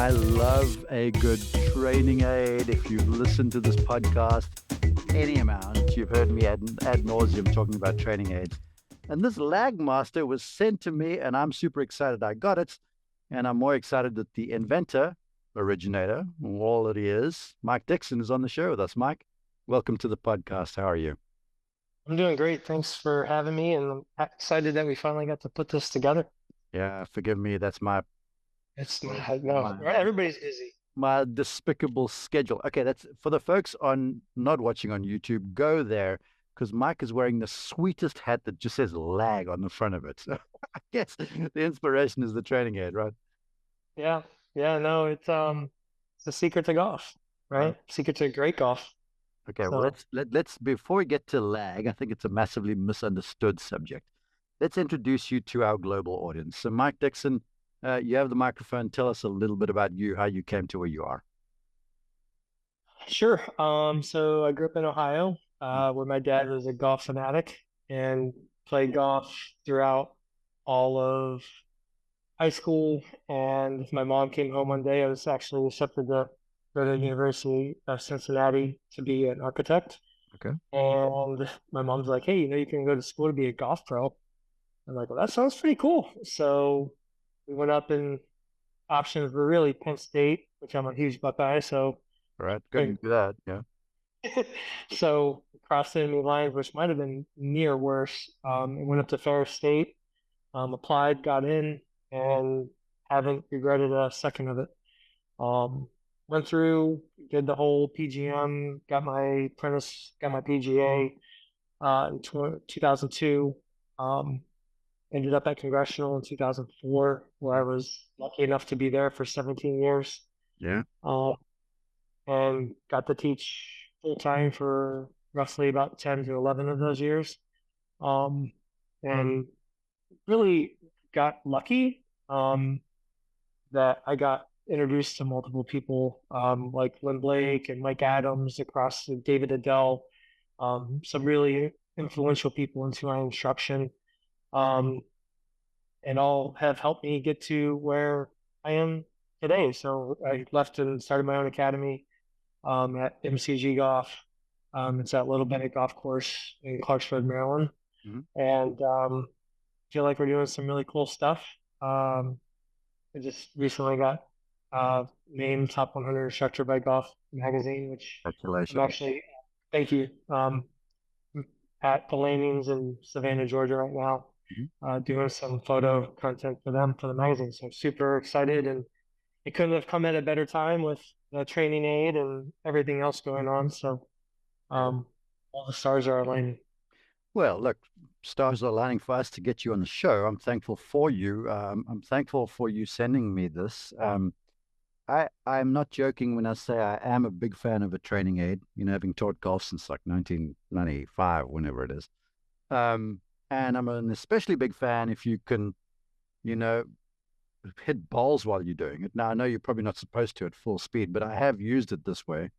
I love a good training aid. If you've listened to this podcast any amount, you've heard me ad nauseum talking about training aids. And this LagMaster was sent to me, and I'm super excited I got it. And I'm more excited that the inventor, originator, all that he is, Mike Dickson, is on the show with us. Mike, welcome to the podcast. How are you? I'm doing great. Thanks for having me, and I'm excited that we finally got to put this together. Yeah, forgive me. That's my It's not, no, my right? Everybody's busy. my despicable schedule. Okay, that's for the folks on not watching on YouTube. Go there because Mike is wearing the sweetest hat that just says lag on the front of it. So I guess the inspiration is the training aid, right? Yeah, yeah, no, it's the secret to golf, Right. right? Secret to great golf. Okay, well So let's before we get to lag, I think it's a massively misunderstood subject. Let's introduce you to our global audience. So Mike Dixon, you have the microphone. Tell us a little bit about you, how you came to where you are. sure. So I grew up in Ohio, where my dad was a golf fanatic and played golf throughout all of high school. And my mom came home one day. I was actually accepted to go to the University of Cincinnati to be an architect. Okay. And my mom's like, hey, you can go to school to be a golf pro. I'm like, well, that sounds pretty cool. So we went up and options were really Penn State, which I'm a huge Buckeye. So, All right. Couldn't do that. Yeah. so crossed the enemy lines, which might have been near worse. And went up to Ferris State, applied, got in, and haven't regretted a second of it. Um, Went through, did the whole PGM, got my apprentice, got my PGA in 2002. Um, Ended up at Congressional in 2004, where I was lucky enough to be there for 17 years. Yeah. Uh, and got to teach full time for roughly about 10 to 11 of those years. Um, and really got lucky that I got introduced to multiple people like Lynn Blake and Mike Adams across David Adele, some really influential people into my instruction. Um, and all have helped me get to where I am today. So I left and started my own academy at MCG Golf. It's that Little Bennett Golf Course in Clarksburg, Maryland, Mhm. and feel like we're doing some really cool stuff. I just recently got named top 100 instructor by Golf Magazine, which I'm Congratulations. actually thank you. At the Lanings in Savannah, Georgia, right now, Mhm. doing some photo content for them for the magazine. So I'm super excited, and it couldn't have come at a better time with the training aid and everything else going on. So all the stars are aligning. Well, look, stars are aligning for us to get you on the show. I'm thankful for you. I'm thankful for you sending me this. I'm not joking when I say I am a big fan of a training aid, having taught golf since like 1995, whenever it is. Um, and I'm an especially big fan if you can, you know, hit balls while you're doing it. Now, I know you're probably not supposed to at full speed, but I have used it this way.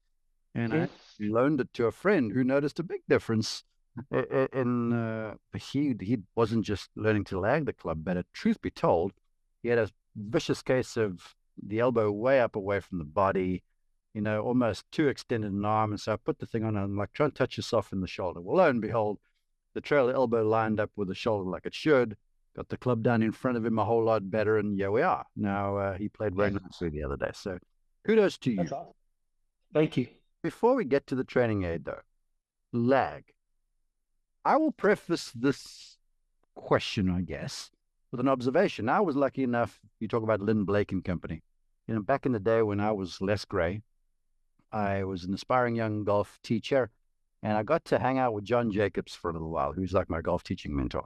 And I Mhm. loaned it to a friend who noticed a big difference in he wasn't just learning to lag the club better. Truth be told, he had a vicious case of the elbow way up away from the body, almost too extended an arm. And so I put the thing on and I'm like, try and touch yourself in the shoulder. Well, lo and behold, the trail elbow lined up with the shoulder like it should. Got the club down in front of him a whole lot better, and yeah, we are. Now he played very Yeah, nicely the other day. So kudos to that's you. awesome. Thank you. Before we get to the training aid, though, lag. I will preface this question, I guess, with an observation. I was lucky enough, you talk about Lynn Blake and company. Back in the day when I was less gray, I was an aspiring young golf teacher, and I got to hang out with John Jacobs for a little while, who's like my golf teaching mentor.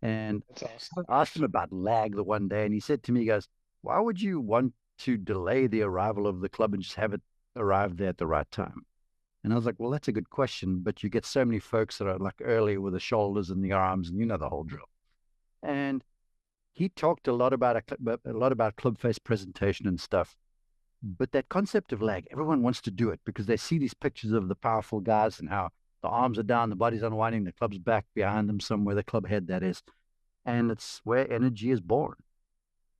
And That's awesome. I asked him about lag the one day, and he said to me, he goes, why would you want to delay the arrival of the club and just have it arrive there at the right time? And I was like, well, that's a good question, but you get so many folks that are like early with the shoulders and the arms, and you know the whole drill. And he talked a lot about club face presentation and stuff. But that concept of lag, everyone wants to do it because they see these pictures of the powerful guys and how the arms are down, the body's unwinding, the club's back behind them somewhere, the club head that is, and it's where energy is born.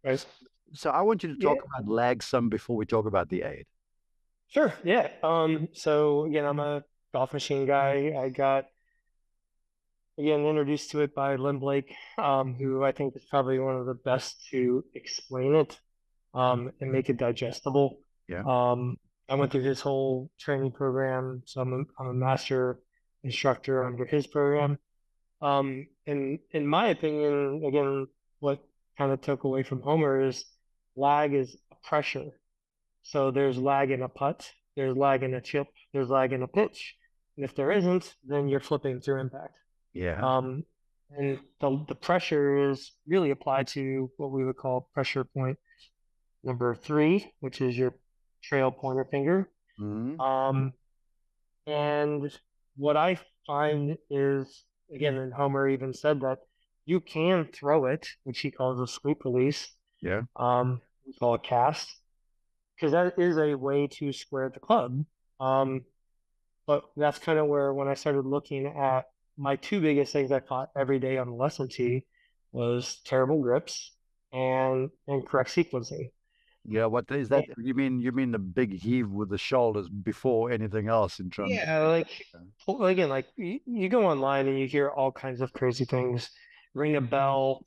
Right. So I want you to Yeah, talk about lag some before we talk about the aid. sure. Yeah. So again, I'm a golf machine guy. I got again introduced to it by Lynn Blake, who I think is probably one of the best to explain it, and make it digestible. Yeah. Um, I went through his whole training program, so I'm a master instructor under his program. And in my opinion, again, what kind of took away from Homer is lag is a pressure. So there's lag in a putt, there's lag in a chip, there's lag in a pitch. And if there isn't, then you're flipping through impact. Yeah. Um, and the pressure is really applied to what we would call pressure point number three, which is your trail pointer finger. Mm-hmm. Um, and what I find is, again, and Homer even said that you can throw it, which he calls a sweep release. Yeah. We call it cast, because that is a way to square the club. Um, but that's kind of where when I started looking at my two biggest things I caught every day on the lesson tee was terrible grips and incorrect sequencing. Yeah. What is And that? You mean the big heave with the shoulders before anything else in terms yeah, again, like you go online and you hear all kinds of crazy things. Ring a bell.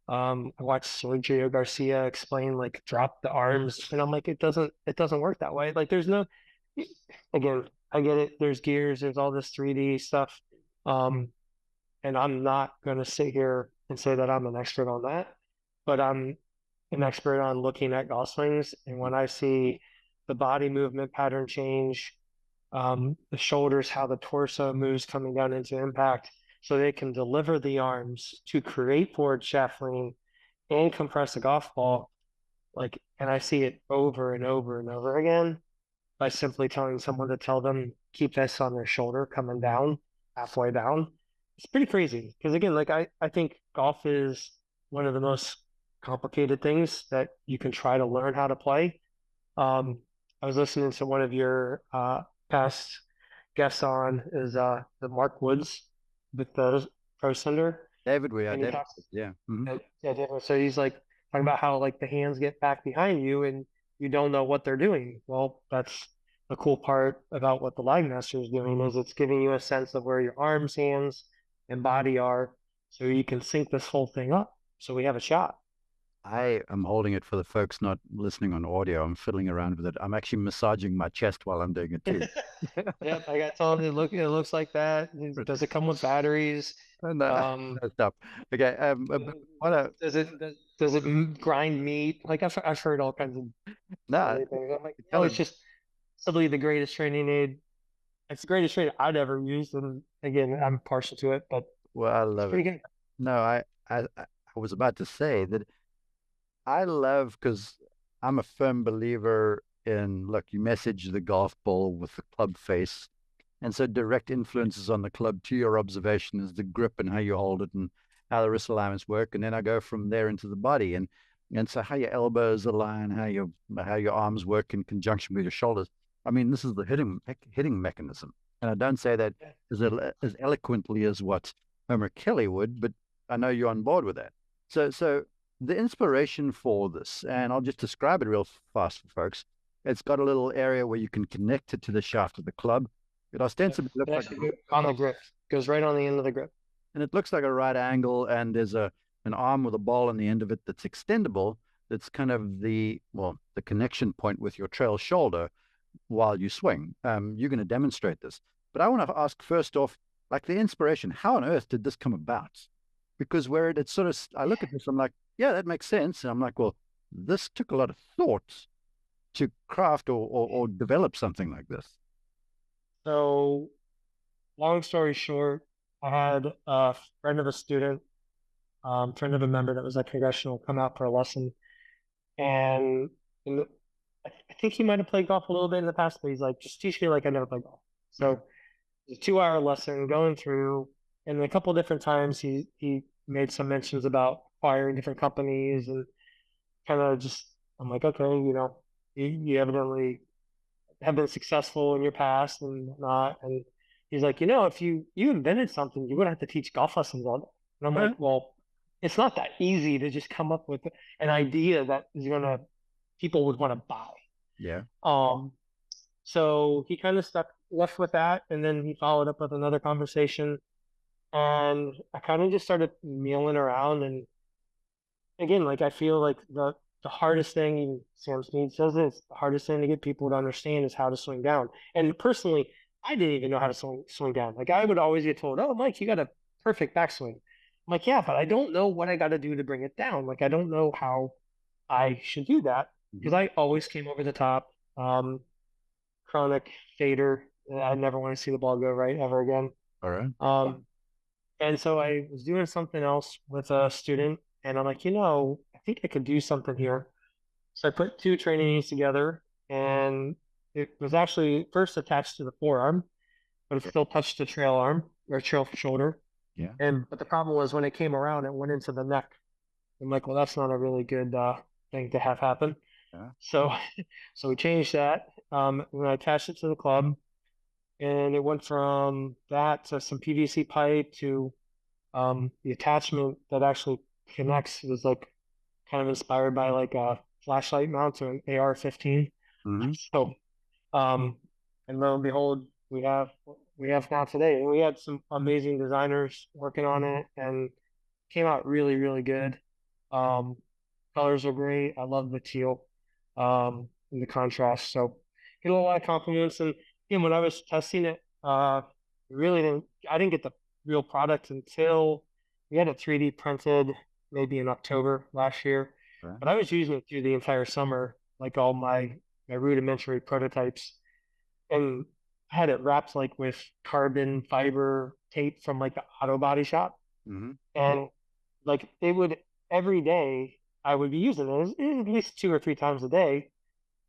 I watched Sergio Garcia explain like drop the arms, and I'm like, it doesn't work that way. Like there's no, again, I get it. There's gears, there's all this 3D stuff. Um, and I'm not gonna sit here and say that I'm an expert on that, but I'm an expert on looking at golf swings. And when I see the body movement pattern change, the shoulders, how the torso moves coming down into impact, so they can deliver the arms to create forward shaft lean and compress a golf ball. Like, and I see it over and over and over again by simply telling someone to tell them keep this on their shoulder coming down, halfway down. It's pretty crazy because again, like I think golf is one of the most complicated things that you can try to learn how to play. Um, I was listening to one of your past guests on is the Mark Woods with the Pro Center, and he David. talks Yeah. Mm-hmm. yeah, different. So he's like talking about how like the hands get back behind you and you don't know what they're doing. Well, that's the cool part about what the LagMaster is doing is it's giving you a sense of where your arms, hands, and body are, so you can sync this whole thing up. So we have a shot. I am holding it for the folks not listening on audio. I'm fiddling around with it. I'm actually massaging my chest while I'm doing it too. Yep, I got told it looks like that. Does it come with batteries? No, Um, no, stop. Okay. What a does it grind meat? Like I've heard all kinds of no. silly things. I'm like, no, Tell it's him. just simply the greatest training aid. It's the greatest training I'd ever used, and again, I'm partial to it, but Well, I it's love it. pretty good. No, I was about to say that I love because I'm a firm believer in look, you message the golf ball with the club face. And so direct influences on the club to your observation is the grip and how you hold it and how the wrist alignments work. And then I go from there into the body. And so how your elbows align, how your arms work in conjunction with your shoulders. I mean, this is the hitting mechanism. And I don't say that as eloquently as what Homer Kelly would, but I know you're on board with that. So the inspiration for this, and I'll just describe it real fast for folks. It's got a little area where you can connect it to the shaft of the club. It Yep. ostensibly It looks like, actually goes on the grip. Goes right on the end of the grip. and it looks like a right angle, and there's an arm with a ball on the end of it that's extendable. That's kind of the connection point with your trail shoulder while you swing. You're going to demonstrate this, but I want to ask first off, like the inspiration. How on earth did this come about? Because where it's sort of, I look at this, I'm like, yeah, that makes sense, and I'm like, well, this took a lot of thought to craft or develop something like this. So, long story short, I had a friend of a student, friend of a member that was at congressional come out for a lesson, and in I think he might have played golf a little bit in the past, but he's like, just teach me like I never played golf. So it's a 2 hour lesson going through, and a couple different times he made some mentions about acquiring different companies and kind of just I'm like, okay, you evidently have been successful in your past and not. And he's like, if you invented something, you would have to teach golf lessons on it. And I'm like, well, it's not that easy to just come up with an idea that is gonna people would want to buy. Yeah. Um, so he kind of stuck left with that, and then he followed up with another conversation, and I kind of just started milling around. And again, like I feel like the hardest thing, even Sam Snead says this, the hardest thing to get people to understand is how to swing down. And personally, I didn't even know how to swing down. Like I would always get told, "Oh, Mike, you got a perfect backswing." I'm like, "Yeah, but I don't know what I got to do to bring it down. Like I don't know how I should do that because Mm-hmm. I always came over the top, chronic fader. I never want to see the ball go right ever again." All right. And so I was doing something else with a student, and I'm like, I think I could do something here. So I put two training aids together, and it was actually first attached to the forearm, but it Yeah. still touched the trail arm or trail shoulder. Yeah. And but the problem was when it came around, it went into the neck. I'm like, well, that's not a really good thing to have happen. Yeah. So, so we changed that. And I attached it to the club, and it went from that to some PVC pipe to the attachment that actually connects was like kind of inspired by like a flashlight mount to an AR-15. Mm-hmm. So, um, and lo and behold, we have now today, and we had some amazing designers working on it, and came out really, really good. Um, colors are great. I love the teal, and the contrast. So get a lot of compliments. And again, when I was testing it, really didn't I didn't get the real product until we had it 3D printed maybe in October last year. Right. But I was using it through the entire summer, like all my rudimentary prototypes, and I had it wrapped like with carbon fiber tape from like the auto body shop, Mm-hmm. and like it would every day I would be using it at least 2 or 3 times a day,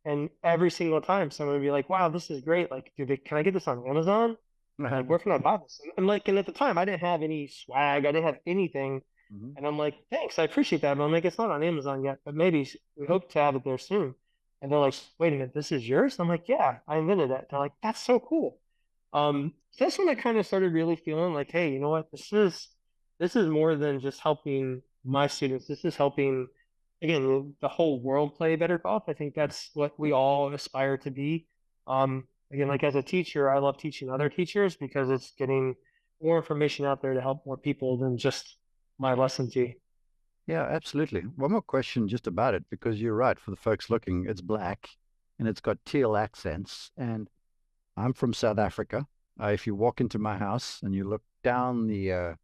and every single time someone would be like, "Wow, this is great! Like, can I get this on Amazon? Like, where can I buy this?" And like, and at the time, I didn't have any swag, I didn't have anything, Mm-hmm. and I'm like, "Thanks, I appreciate that." But I'm like, "It's not on Amazon yet, but maybe we hope to have it there soon." And they're like, "Wait a minute, this is yours?" I'm like, "Yeah, I invented it." They're like, "That's so cool." So that's when I kind of started really feeling like, hey, you know what? This is more than just helping my students. This is helping, again, the whole world play better golf. I think that's what we all aspire to be. Again, like as a teacher, I love teaching other teachers because it's getting more information out there to help more people than just my lesson fee. Yeah, absolutely. One more question just about it, because you're right. For the folks looking, it's black and it's got teal accents. And I'm from South Africa. If you walk into my house and you look down the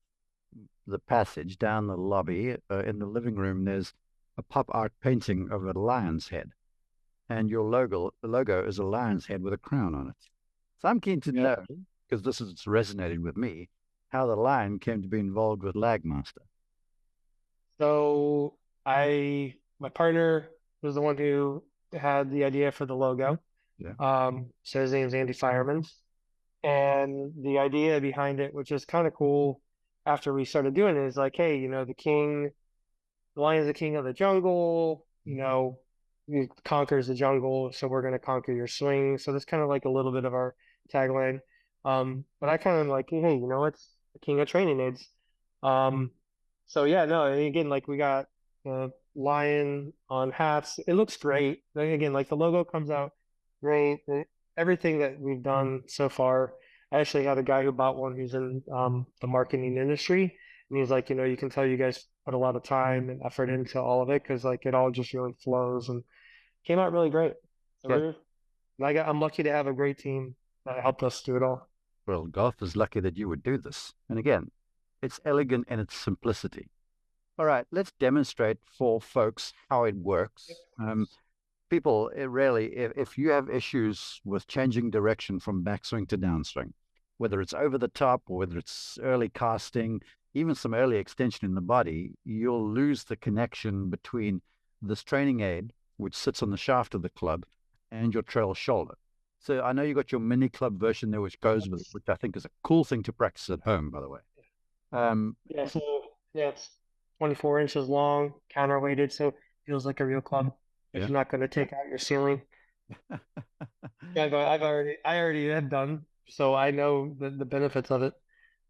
passage, down the lobby, in the living room, there's a pop art painting of a lion's head, and your logo, the logo, is a lion's head with a crown on it. So I'm keen to Yep. know, because this has resonated with me, how the lion came to be involved with LagMaster. So my partner was the one who had the idea for the logo. Yeah. So his name's Andy Fireman. And the idea behind it, which is kind of cool after we started doing it, is like, hey, the lion's the king of the jungle, he conquers the jungle, so we're going to conquer your swing. So that's kind of like a little bit of our tagline. But I kind of like, hey, it's the king of training aids. Um, so yeah, no, and again, like we got lion on hats. It looks great. Then again, like the logo comes out great. Everything that we've done so far. I actually had a guy who bought one who's in the marketing industry, and he's like, you can tell you guys put a lot of time and effort into all of it because like it all just really flows and came out really great. So Yeah. I'm lucky to have a great team that helped us do it all. Well, golf is lucky that you would do this. And again, it's elegant in its simplicity. All right, let's demonstrate for folks how it works. People, really, if you have issues with changing direction from backswing to downswing, whether it's over the top or whether it's early casting, even some early extension in the body, you'll lose the connection between this training aid, which sits on the shaft of the club, and your trail shoulder. So I know you got your mini club version there, which goes with it, which I think is a cool thing to practice at home, by the way. Um, Yeah, so yeah, it's 24 inches long, counterweighted, so it feels like a real club. If yeah. you're not going to take out your ceiling, yeah, I already have done, so I know the benefits of it.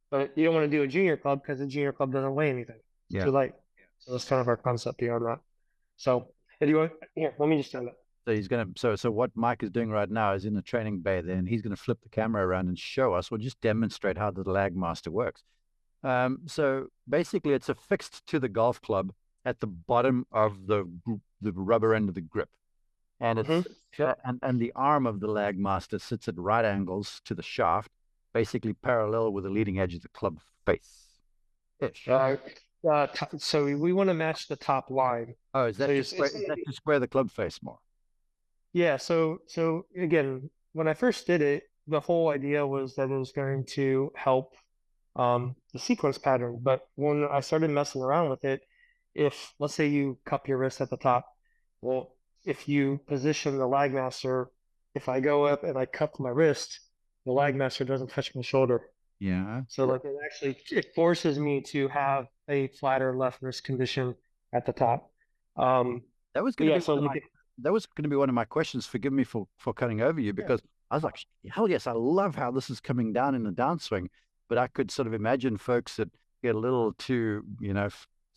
But you don't want to do a junior club because the junior club doesn't weigh anything. It's Yeah. too light. So that's kind of our concept beyond that. So, if you want, here, let me just do that. So he's gonna so what Mike is doing right now is in the training bay. Then he's going to flip the camera around and show us, or just demonstrate how the LagMaster works. So basically, it's affixed to the golf club at the bottom of the rubber end of the grip, and Mm-hmm. it's Yep. and the arm of the LagMaster sits at right angles to the shaft, basically parallel with the leading edge of the club face ish. Uh, so we want to match the top line. Oh, So it's is gonna that be, to square the club face more? yeah. So again, when I first did it, the whole idea was that it was going to help the sequence pattern. But when I started messing around with it, if let's say you cup your wrist at the top, well, if you position the LagMaster, if I go up and I cup my wrist, the LagMaster doesn't touch my shoulder. Yeah, So like it forces me to have a flatter left wrist condition at the top. Um, that was but going to yeah, be so one of like my that was going to be one of my questions. Forgive me for cutting over you, yeah, because I was like, hell yes, I love how this is coming down in the downswing, but I could sort of imagine folks that get a little too,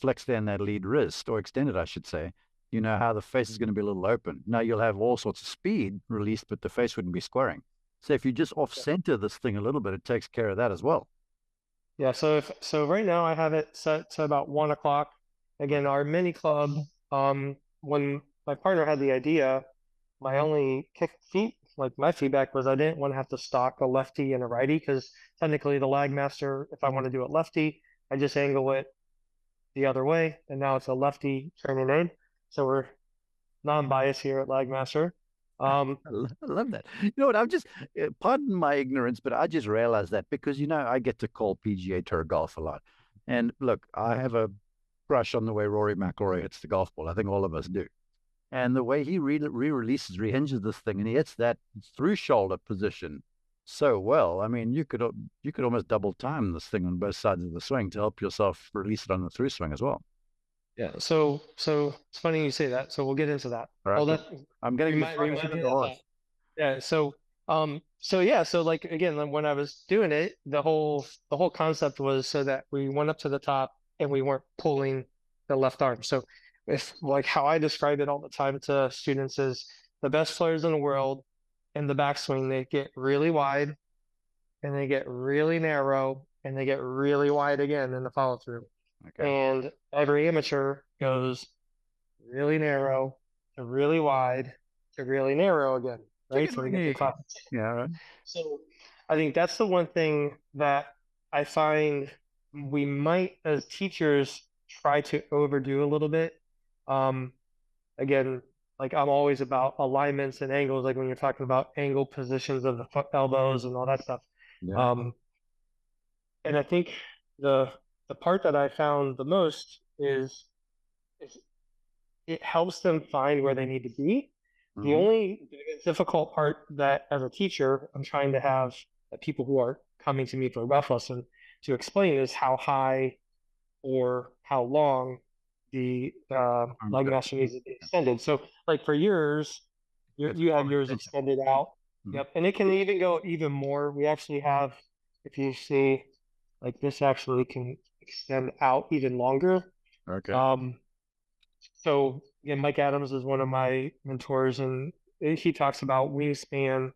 flex down that lead wrist, or extended, I should say. You know how the face is going to be a little open. Now you'll have all sorts of speed released, but the face wouldn't be squaring. So if you just off center this thing a little bit, it takes care of that as well. yeah. So right now I have it set to about 1 o'clock. Again, our mini club. When my partner had the idea, my only like my feedback was I didn't want to have to stock a lefty and a righty because technically the LagMaster, if I want to do it lefty, I just angle it the other way, and now it's a lefty training aid. So we're non-biased here at LagMaster. Um, I love that. You know what? Pardon my ignorance, but I just realized that because, I get to call PGA Tour golf a lot. And look, I have a crush on the way Rory McIlroy hits the golf ball. I think all of us do. And the way he re-releases, rehinges this thing, and he hits that through shoulder position so well. I mean, you could almost double time this thing on both sides of the swing to help yourself release it on the through swing as well. yeah. So it's funny you say that. So we'll get into that. All right, Oh, good. that I'm getting remind ahead of me the of that. horse. Yeah. So yeah. So like again, when I was doing it, the whole concept was so that we went up to the top and we weren't pulling the left arm. So if like how I describe it all the time to students is the best players in the world in the backswing, they get really wide and they get really narrow and they get really wide again in the follow through. Okay. And every amateur goes really narrow to really wide to really narrow again, right? Chicken So they wing get the egg. top. Yeah, right. So I think that's the one thing that I find we might, as teachers, try to overdo a little bit. Um, Again, like I'm always about alignments and angles, like when you're talking about angle positions of the foot elbows and all that stuff. Yeah. Um, and I think the the part that I found the most is it helps them find where they need to be. The Hmm. only difficult part that as a teacher I'm trying to have people who are coming to me for a rough lesson to explain is how high or how long the Arms leg go. master needs to be extended. So like for yours, It's you have full yours extension. extended out. Mhm. Yep. And it can even go even more. We actually have, if you see, like this actually can extend out even longer. Okay. Um, so yeah, Mike Adams is one of my mentors, and he talks about wingspan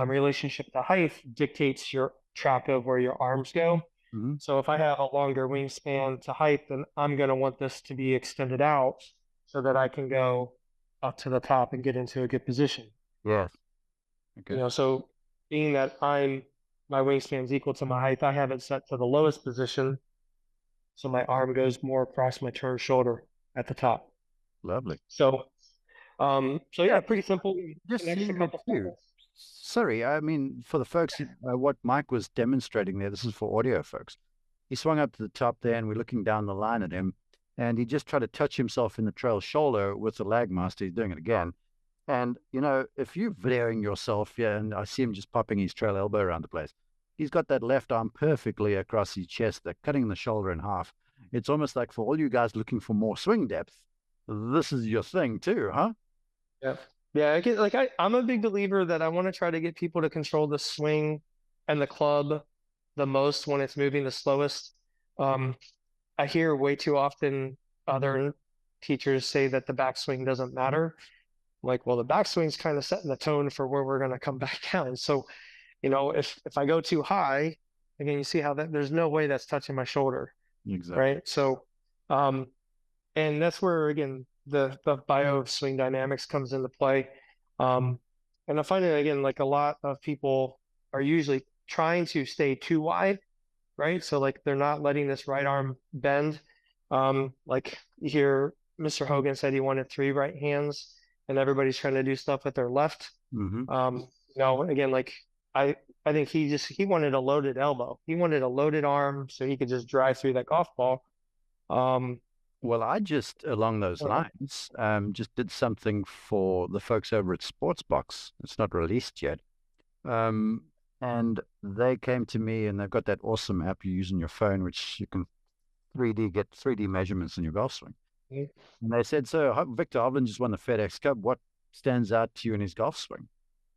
relationship to height dictates your track of where your arms go. Hmm. So if I have a longer wingspan to height, then I'm going to want this to be extended out so that I can go up to the top and get into a good position. Yes. Okay. So being that my wingspan is equal to my height, I have it set to the lowest position, so my arm goes more across my turn shoulder at the top. Lovely. So Yeah. yeah, pretty simple. Just An extra seeing it couple too. seconds. Sorry, I mean, for the folks, what Mike was demonstrating there, this is for audio folks. He swung up to the top there, and we're looking down the line at him, and he just tried to touch himself in the trail shoulder with the LagMaster. He's doing it again. And, if you're videoing yourself, yeah, and I see him just popping his trail elbow around the place, he's got that left arm perfectly across his chest. They're cutting the shoulder in half. It's almost like for all you guys looking for more swing depth, this is your thing too, huh? Yeah. Yeah, I'm a big believer that I want to try to get people to control the swing and the club the most when it's moving the slowest. Um, I hear way too often other teachers say that the backswing doesn't matter. I'm like, well, the backswing's kind of setting the tone for where we're going to come back down. So, if I go too high, again, you see how there's no way that's touching my shoulder, Exactly. right? So, and that's where again the bio swing dynamics comes into play. Um, and I find it again like a lot of people are usually trying to stay too wide, right? So like they're not letting this right arm bend. Like you hear Mr. Hogan said he wanted 3 right hands, and everybody's trying to do stuff with their left. Mm-hmm. Again, like I I think he wanted a loaded elbow. He wanted a loaded arm so he could just drive through that golf ball. Um, Well, I just, along those uh, lines, just did something for the folks over at Sportsbox. It's not released yet. Um, and they came to me and they've got that awesome app you use on your phone, which you can 3D 3D measurements in your golf swing. And they said, so Victor Hovland just won the FedEx Cup. What stands out to you in his golf swing?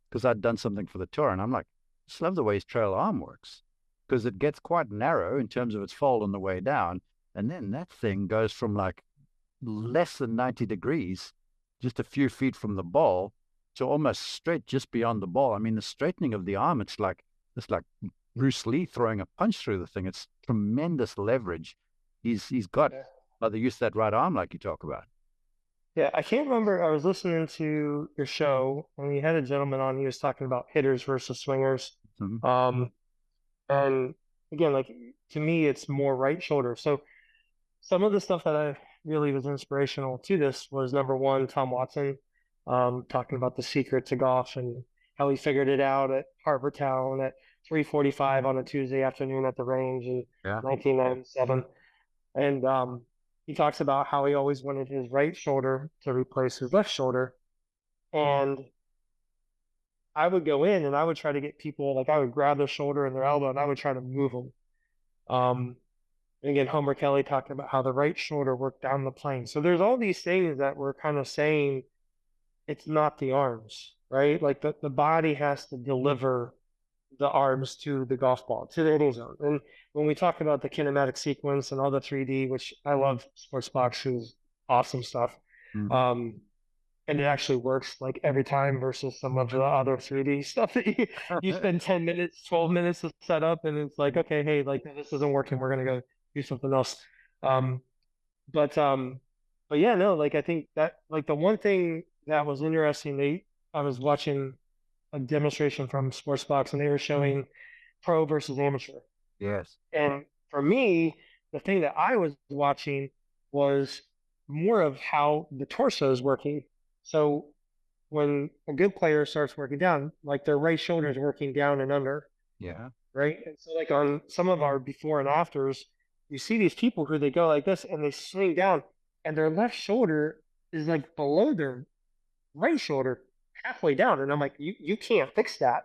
Because I'd done something for the tour. And I'm like, I just love the way his trail arm works because it gets quite narrow in terms of its fold on the way down. And then that thing goes from like less than 90 degrees, just a few feet from the ball, to almost straight just beyond the ball. I mean, the straightening of the arm, it's like Bruce Lee throwing a punch through the thing. It's tremendous leverage. He's got yeah. by the use of that right arm, like you talk about. Yeah, I can't remember. I was listening to your show and you had a gentleman on. He was talking about hitters versus swingers. Mhm. Um, and again, like to me, it's more right shoulder. So some of the stuff that I really was inspirational to this was number one, Tom Watson, talking about the secret to golf and how he figured it out at Harvard Town at 3:45 on a Tuesday afternoon at the range in Yeah. 1997. And he talks about how he always wanted his right shoulder to replace his left shoulder. And I would go in and I would try to get people, like I would grab their shoulder and their elbow and I would try to move them. Um, and again, Homer Kelly talking about how the right shoulder worked down the plane. So there's all these things that we're kind of saying it's not the arms, right? Like the body has to deliver the arms to the golf ball, to the hitting zone. And when we talk about the kinematic sequence and all the 3D, which I love Sportsbox, is awesome stuff. Mhm. Um, and it actually works like every time versus some of the other 3D stuff that you spend 10 minutes, 12 minutes to set up, and it's like, okay, hey, like this isn't working. We're gonna go do something else. Um, but um, but yeah, no, like I think that like the one thing that was interesting, I was watching a demonstration from Sportsbox and they were showing pro versus amateur. Yes. And for me, the thing that I was watching was more of how the torso is working. So when a good player starts working down, like their right shoulder is working down and under, Yeah. right? And so like on some of our before and afters, you see these people who they go like this and they swing down and their left shoulder is like below their right shoulder halfway down. And I'm like, you can't fix that.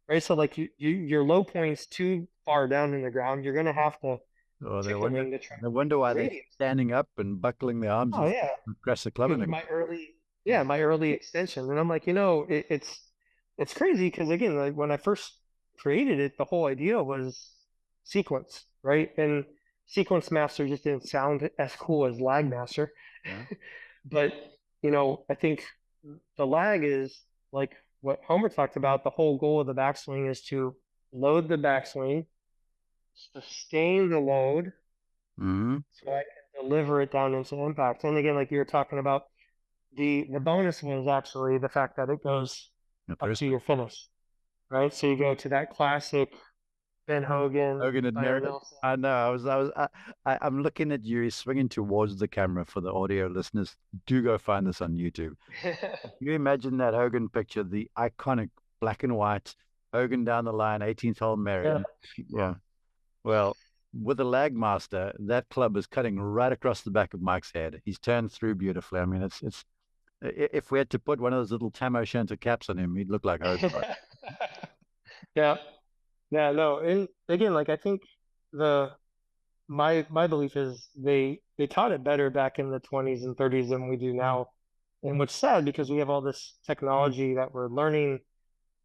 Right. So like your low point's too far down in the ground. You're gonna have to Oh, they check the wonder. ring to try They wonder why the they're radius. standing up and buckling their arms Oh and yeah. crash the club in it. My early extension. And I'm like, it's crazy because again, like when I first created it, the whole idea was sequence, right? And sequence master just didn't sound as cool as LagMaster. Yeah. But I think the lag is like what Homer talked about. The whole goal of the backswing is to load the backswing, sustain the load, Mm-hmm. so I can deliver it down into impact. And again, like you were talking about, the bonus was actually the fact that it goes The up first to your finish, right? So you go to that classic Ben Hogan, Hogan had Byron narrated. Nelson. I know. I'm looking at you. He's swinging towards the camera for the audio listeners. Do go find this on YouTube. You imagine that Hogan picture, the iconic black and white Hogan down the line, 18th hole Yeah. Mary. Yeah. Well, with the LagMaster, that club is cutting right across the back of Mike's head. He's turned through beautifully. I mean, it's if we had to put one of those little Tam O'Shanter caps on him, he'd look like Hogan. Yeah. Yeah, no. And again, like I think the my belief is they taught it better back in the 20s and 30s than we do now. And what's sad because we have all this technology that we're learning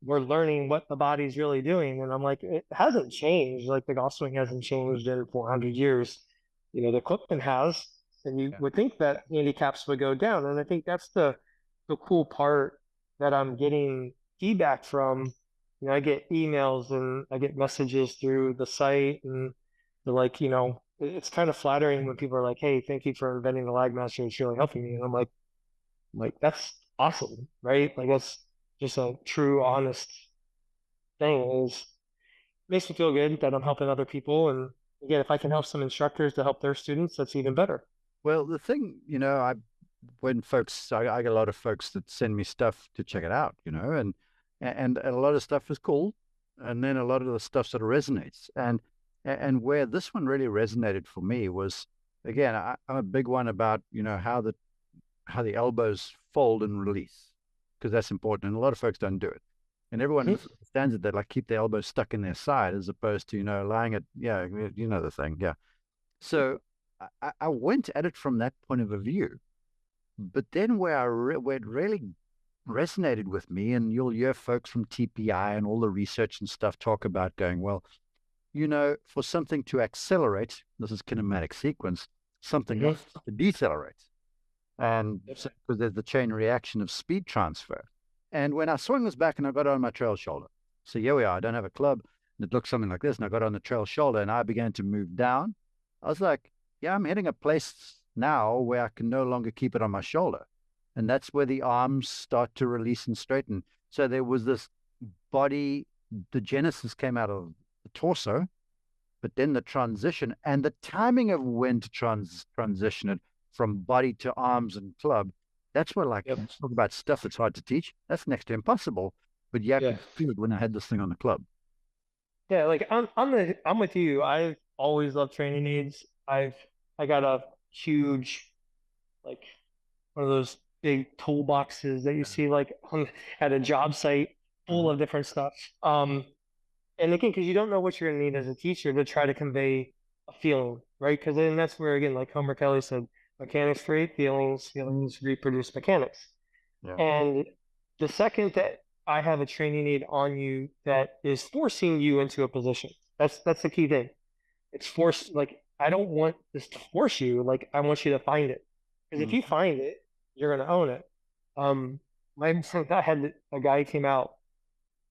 what the body's really doing. And I'm like, it hasn't changed. Like the golf swing hasn't changed in 400 years. The equipment has. and you Yeah. would think that handicaps would go down. And I think that's the cool part that I'm getting feedback from. You know, I get emails and I get messages through the site, and they're like, you know, it's kind of flattering when people are like, "Hey, thank you for inventing the LagMaster. It's really helping me." And I'm like, that's awesome, right? Like that's just a true, honest thing. Is makes me feel good that I'm helping other people. And again, if I can help some instructors to help their students, that's even better. Well, the thing, when I get a lot of folks that send me stuff to check it out, and a lot of stuff is cool, and then a lot of the stuff sort of resonates, and where this one really resonated for me was, again, I'm a big one about how the elbows fold and release, because that's important, and a lot of folks don't do it, and everyone Mhm. understands it. They like keep their elbows stuck in their side as opposed to lying it. Yeah, you know the thing. Yeah. So I went at it from that point of view. But then where it really resonated with me, and you'll hear folks from TPI and all the research and stuff talk about going, well, for something to accelerate, this is kinematic sequence, something Mhm. else to decelerate. And Yep. so, because there's the chain reaction of speed transfer. And when I swung this back and I got it on my trail shoulder, so here we are, I don't have a club, and it looks something like this, and I got it on the trail shoulder and I began to move down. I was like, yeah, I'm hitting a place now where I can no longer keep it on my shoulder. And that's where the arms start to release and straighten. So there was this body, the genesis came out of the torso, but then the transition and the timing of when to transition it from body to arms and club, that's where, like, Yep. talk about stuff that's hard to teach. That's next to impossible. But you Yeah. could feel it when I had this thing on the club. Yeah. Like I'm with you. I've always loved training aids. I got a huge, like, one of those big toolboxes that you see like at a job site, full Mhm. of different stuff. And again, because you don't know what you're going to need as a teacher to try to convey a feeling, right? Because then that's where, again, like Homer Kelly said, mechanics create feelings, feelings reproduce mechanics. Yeah. And the second that I have a training aid on you that is forcing you into a position, that's the key thing. It's forced. Like I don't want this to force you. Like I want you to find it, because if Mm. you find it, you're going to own it. Um, I had a guy who came out.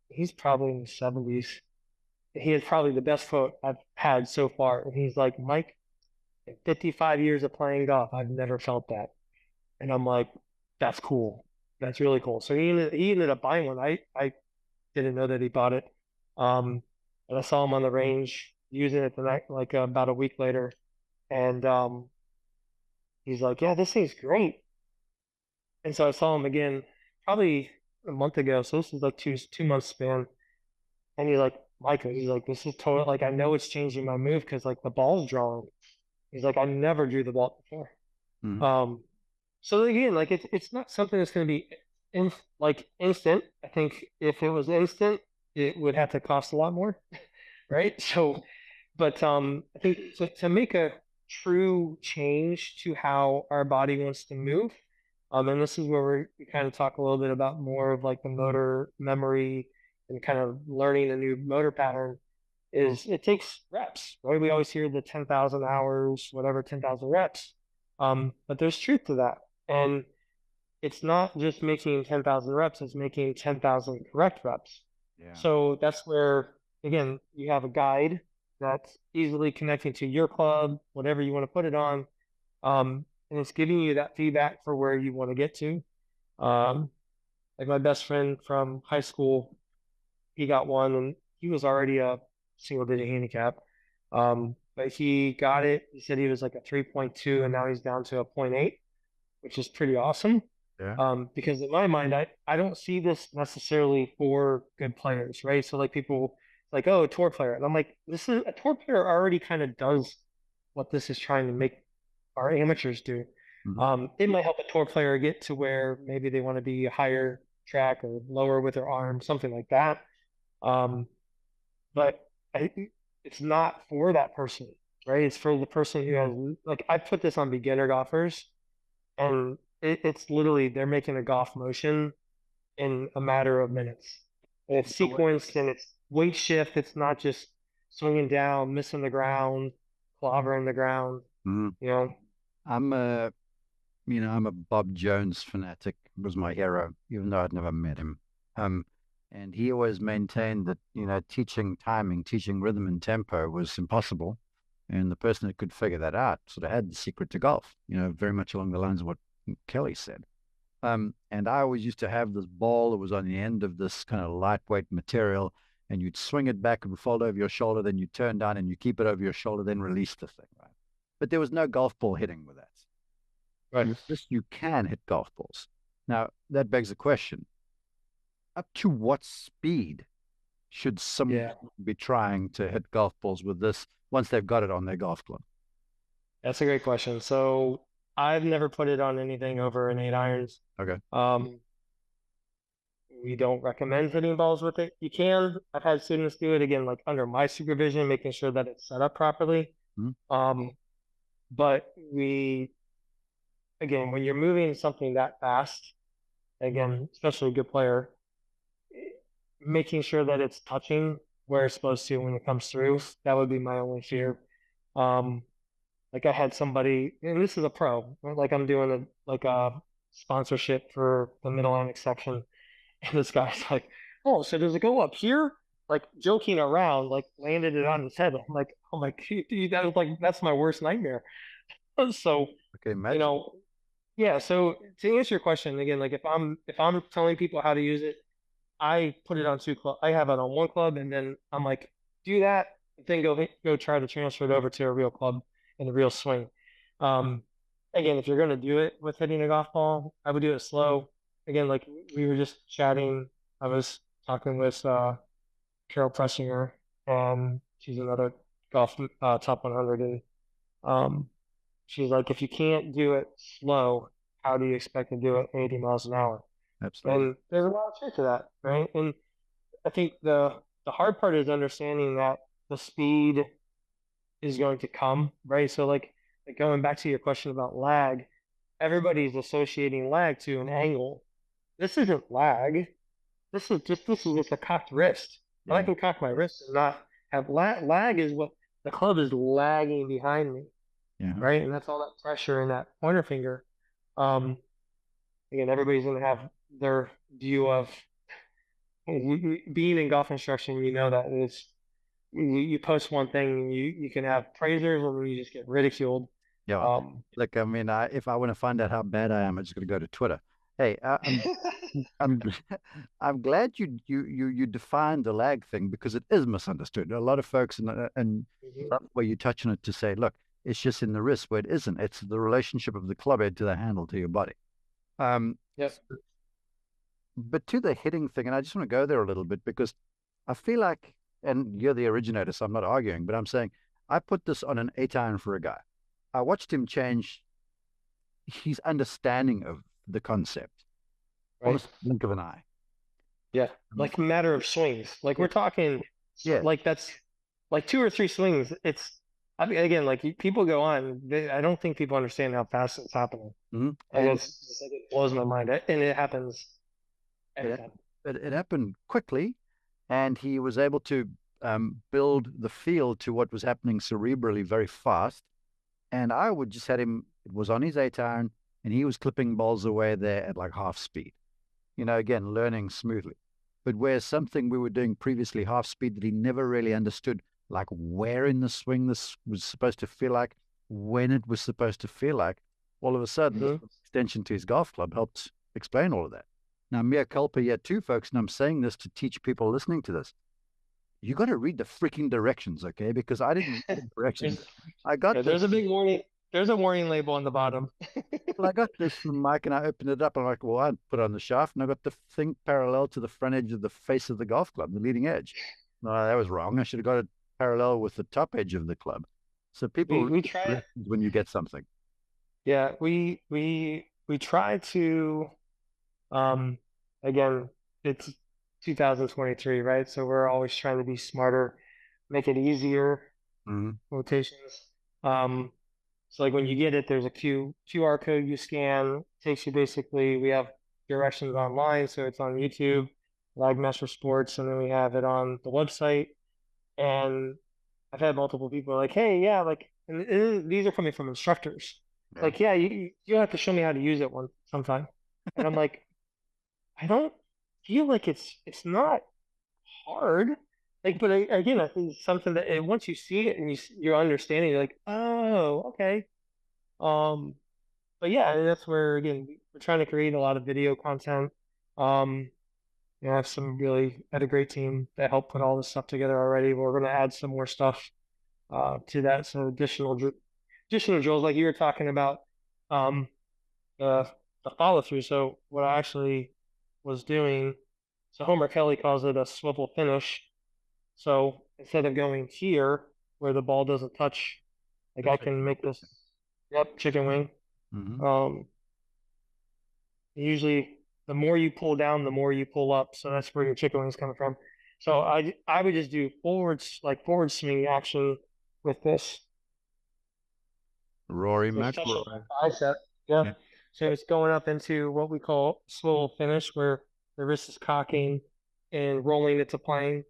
He's probably in his 70s. He is probably the best foot I've had so far. And he's like, Mike, in 55 years of playing golf, I've never felt that. And I'm like, that's cool. That's really cool. So he ended up buying one. I didn't know that he bought it. Um, and I saw him on the range using it the night, like about a week later. And he's like, yeah, this thing's great. And so I saw him again probably a month ago. So this is like two months span. And he's like, Micah, he's like, this is total. Like, I know it's changing my move because like the ball's drawing. He's like, I never drew the ball before. Mm. Um, so again, like it's not something that's going to be like instant. I think if it was instant, it would have to cost a lot more, right? So, but I think to make a true change to how our body wants to move, and this is where we kind of talk a little bit about more of like the motor memory and kind of learning a new motor pattern. Is it takes reps, right? We always hear the 10,000 hours, whatever, 10,000 reps. But there's truth to that. And it's not just making 10,000 reps, it's making 10,000 correct reps. Yeah. So that's where, again, you have a guide that's easily connecting to your club, whatever you want to put it on. And it's giving you that feedback for where you want to get to. Um, like my best friend from high school, he got one and he was already a single digit handicap. But he got it. He said he was like a 3.2 and now he's down to a point 0.8, which is pretty awesome. Yeah. Because in my mind, I don't see this necessarily for good players, right? So like people like, oh, a tour player. And I'm like, this is a tour player already kind of does what this is trying to make our amateurs do. Mhm. It might help a tour player get to where maybe they want to be a higher track or lower with their arm, something like that. Um, but I, it's not for that person, right? It's for the person who has, like, I put this on beginner golfers, and it's literally they're making a golf motion in a matter of minutes. And it's So what- sequenced and it's weight shift. It's not just swinging down, missing the ground, clobbering the ground, Mhm. you know. I'm a, I'm a Bob Jones fanatic. Was my hero, even though I'd never met him. Um, and he always maintained that, teaching timing, teaching rhythm and tempo was impossible. And the person that could figure that out sort of had the secret to golf, very much along the lines of what Kelly said. And I always used to have this ball that was on the end of this kind of lightweight material, and you'd swing it back and fold over your shoulder, then you turn down and you keep it over your shoulder, then release the thing, right? But there was no golf ball hitting with that. Right. With this, you can hit golf balls. Now, that begs the question, up to what speed should someone Yeah, be trying to hit golf balls with this once they've got it on their golf club? that's a great question. So I've never put it on anything over an 8 irons. Okay. Um, we don't recommend hitting balls with it. You can. I've had students do it again, like under my supervision, making sure that it's set up properly. Mm-hmm. Um, but again, when you're moving something that fast, again, especially a good player, making sure that it's touching where it's supposed to when it comes through, that would be my only fear. Um, like I had somebody, and this is a pro, right? Like I'm doing a sponsorship for the Middle Atlantic section, and this guy's like, "Oh, so does it go up here?" Like joking around, like landed it on his head. I'm like, dude, that was like that's my worst nightmare. So, Okay, you imagine. know, yeah. So to answer your question again, like if I'm telling people how to use it, I put it on two club. I have it on one club, and then I'm like, do that, then go try to transfer it over to a real club and a real swing. Um, Again, if you're gonna do it with hitting a golf ball, I would do it slow. Again, like we were just chatting. I was talking with Carol Pressinger. She's another golf top 100, and um, she's like, if you can't do it slow, how do you expect to do it 80 miles an hour? Absolutely. And there's a lot of truth to that, right? And I think the hard part is understanding that the speed is going to come, right? So like going back to your question about lag, everybody's associating lag to an angle. This isn't lag. This is just a cocked wrist. But I Yeah. can cock my wrist and not have lag. Lag is what the club is lagging behind me, Yeah. right? And that's all that pressure in that pointer finger. Um, Again, everybody's gonna have their view of being in golf instruction. You know that it's you post one thing, you can have praisers, or you just get ridiculed. Yeah. Um, Look, I mean, if I want to find out how bad I am, I'm just going to go to Twitter. Hey, I'm I'm glad you defined the lag thing because it is misunderstood. A lot of folks and mhm. love where you touch on it to say, look, it's just in the wrist where it isn't. It's the relationship of the club head to the handle to your body. Um, Yes. but to the hitting thing, and I just want to go there a little bit because I feel like, and you're the originator, so I'm not arguing, but I'm saying I put this on an 8 iron for a guy. I watched him change his understanding of the concept on a Right. blink of an eye. Yeah. Um, Like a matter of swings. Like yeah, we're talking, yeah, like that's like two or three swings. I mean, again, like people go on. I don't think people understand how fast it's happening, hmm and and it's like it blows my mind, and it happens every it, time. it happened quickly, and he was able to build the feel to what was happening cerebrally very fast. And I would just had him. It was on his 8 iron, and he was clipping balls away there at like half speed. Again, learning smoothly. But where something we were doing previously half speed that he never really understood, like where in the swing this was supposed to feel like, when it was supposed to feel like, all of a sudden, this Hmm. extension to his golf club helped explain all of that. Now, mea culpa yet too, folks, and I'm saying this to teach people listening to this. You got to read the freaking directions, okay? Because I didn't read the directions. There's I got yeah, this there's a big warning. There's a warning label on the bottom. Well, I got this from Mike and I opened it up. I'm like, well, I'd put on the shaft and I got the thing parallel to the front edge of the face of the golf club, the leading edge. No, that was wrong. I should have got it parallel with the top edge of the club. So people We read we the try. directions when you get something. Yeah, we try to um again, it's 2023, right? So we're always trying to be smarter, make it easier, Mm-hmm. rotations. Um so like when you get it, there's a QR code you scan, takes you basically we have directions online, so it's on YouTube, LagMaster Sports, and then we have it on the website. And I've had multiple people like, hey, yeah, like and these are coming from instructors. Yeah. Like, yeah, you have to show me how to use it one sometime. And I'm like, I don't feel like it's not hard. Like, but again, I think it's something that once you see it and you're understanding, you're like, oh, okay. Um, but yeah, that's where again we're trying to create a lot of video content. Um, I have some really had a great team that helped put all this stuff together already. We're going to add some more stuff to that, some additional drills like you were talking about. Um, the the follow through. So what I actually was doing, so Homer Kelly calls it a swivel finish. So instead of going here where the ball doesn't touch, like The I chicken can wing. make this, yep, chicken wing. Mm-hmm. Um, usually the more you pull down, the more you pull up. So that's where your chicken wing is coming from. So I would just do forward swing action with this. Rory So it's touching McIlroy. my bicep. Yeah. Yeah. So it's going up into what we call swivel finish, where the wrist is cocking and rolling into plane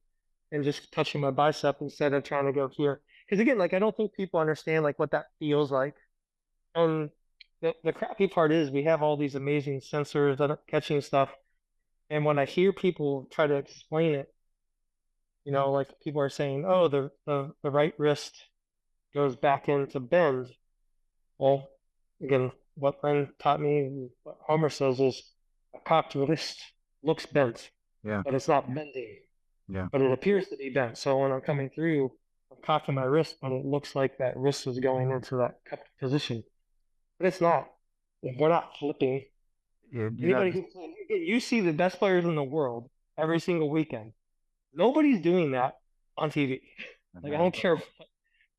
and just touching my bicep instead of trying to go here. Because again, like I don't think people understand like what that feels like. And the crappy part is we have all these amazing sensors that are catching stuff. And when I hear people try to explain it, like people are saying, oh, the right wrist goes back into bend. Well, again, what Len taught me, what Homer says is a cocked wrist looks bent, Yeah. but it's not bending, Yeah. but it appears to be bent. So when I'm coming through, I'm cocking my wrist, but it looks like that wrist is going into that cupped position, but it's not. We're not flipping. You know, Anybody who you see the best players in the world every single weekend. Nobody's doing that on TV. Like I don't care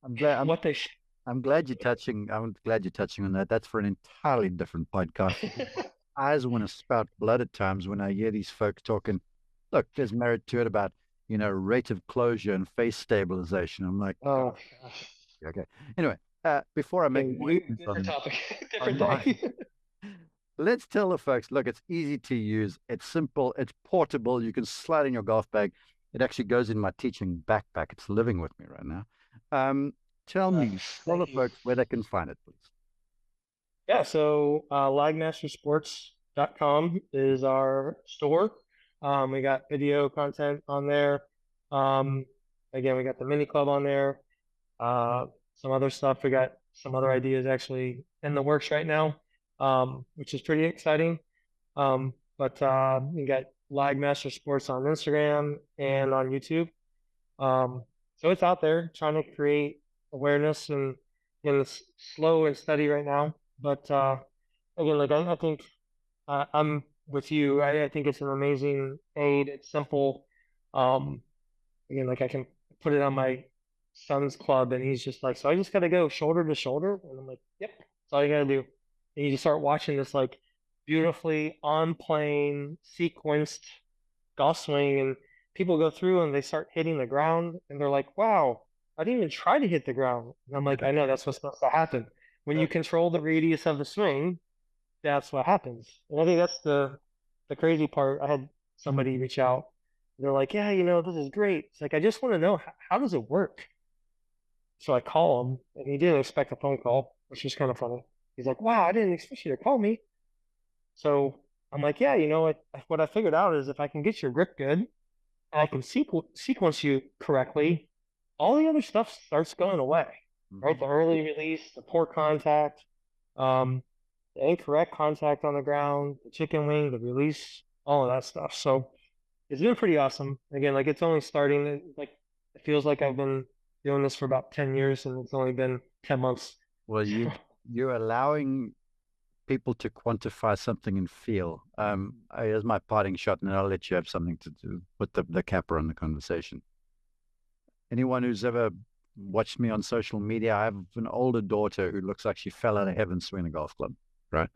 I'm glad. what they. Sh- I'm glad you're touching. I'm glad you're touching on that. That's for an entirely different podcast. I just want to spout blood at times when I hear these folks talking. Look, there's merit to it about rate of closure and face stabilization. I'm like, God, oh gosh. okay. Anyway, before I make Okay, more sense different topic, on different mine, day. let's tell the folks. Look, it's easy to use. It's simple. It's portable. You can slide in your golf bag. It actually goes in my teaching backpack. It's living with me right now. Um, tell me, tell the Thank you. folks where they can find it, please. Yeah, so LagMasterSports.com is our store. We got video content on there. Um, again, we got the mini club on there. Uh, some other stuff. We got some other ideas actually in the works right now, which is pretty exciting. But we got LagMaster Sports on Instagram and on YouTube. So it's out there trying to create awareness and it's slow and steady right now. But again, like I think I'm with you. I think it's an amazing aid. It's simple. Um, again, like I can put it on my son's club, and he's just like, so I just gotta go shoulder to shoulder, and I'm like, yep, that's all you gotta do. And you just start watching this like beautifully on plane sequenced golf swing, and people go through and they start hitting the ground, and they're like, wow, I didn't even try to hit the ground. And I'm like, I know that's what's supposed to happen. When you control the radius of the swing, that's what happens. And I think that's the crazy part. I had somebody reach out. They're like, yeah, this is great. It's like, I just want to know how does it work? So I call him, and he didn't expect a phone call, which was kind of funny. He's like, wow, I didn't expect you to call me. So I'm like, yeah, what I figured out is if I can get your grip good, and I can sequence you correctly, all the other stuff starts going away, right? Mhm. The early release, the poor contact, um, the incorrect contact on the ground, the chicken wing, the release, all of that stuff. So it's been pretty awesome. Again, like it's only starting. Like it feels like I've been doing this for about 10 years, and it's only been 10 months. Well, you're allowing people to quantify something and feel. Here's my parting shot, and then I'll let you have something to do. Put the capper on the conversation. Anyone who's ever watched me on social media, I have an older daughter who looks like she fell out of heaven swinging a golf club, right?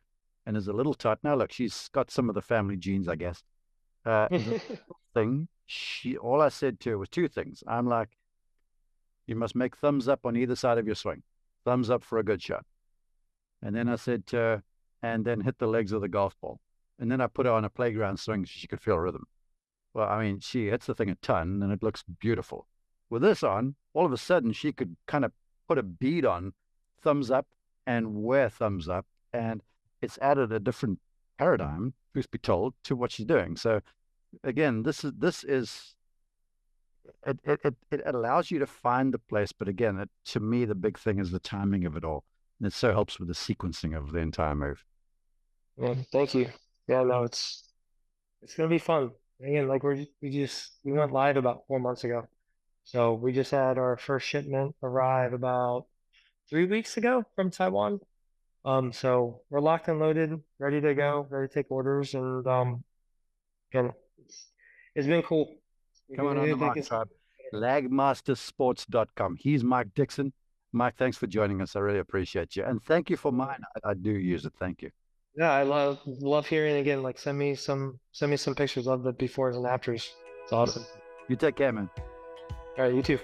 And is a little tot. Now, look, she's got some of the family genes, I guess. Is a thing. All I said to her was two things. I'm like, you must make thumbs up on either side of your swing. Thumbs up for a good shot. And then I said to her, and then hit the legs of the golf ball. And then I put her on a playground swing so she could feel rhythm. Well, I mean, she hits the thing a ton and it looks beautiful. With this on, all of a sudden she could kind of put a bead on, thumbs up, and wear thumbs up, and it's added a different paradigm, truth be told, to what she's doing. So again, it allows you to find the place, but again, to me, the big thing is the timing of it all, and it so helps with the sequencing of the entire move. Yeah, thank you. Yeah, no, it's gonna be fun. Again, like we went live about 4 months ago. So we just had our first shipment arrive about 3 weeks ago from Taiwan. So we're locked and loaded, ready to go, ready to take orders, and again, it's been cool. Come on the Mark Tribe, lagmastersports.com. He's Mike Dickson. Mike, thanks for joining us. I really appreciate you, and thank you for mine. I do use it. Thank you. Yeah, I love hearing again. Like send me some pictures of the befores and afters. It's awesome. You take care, man. All right, you too.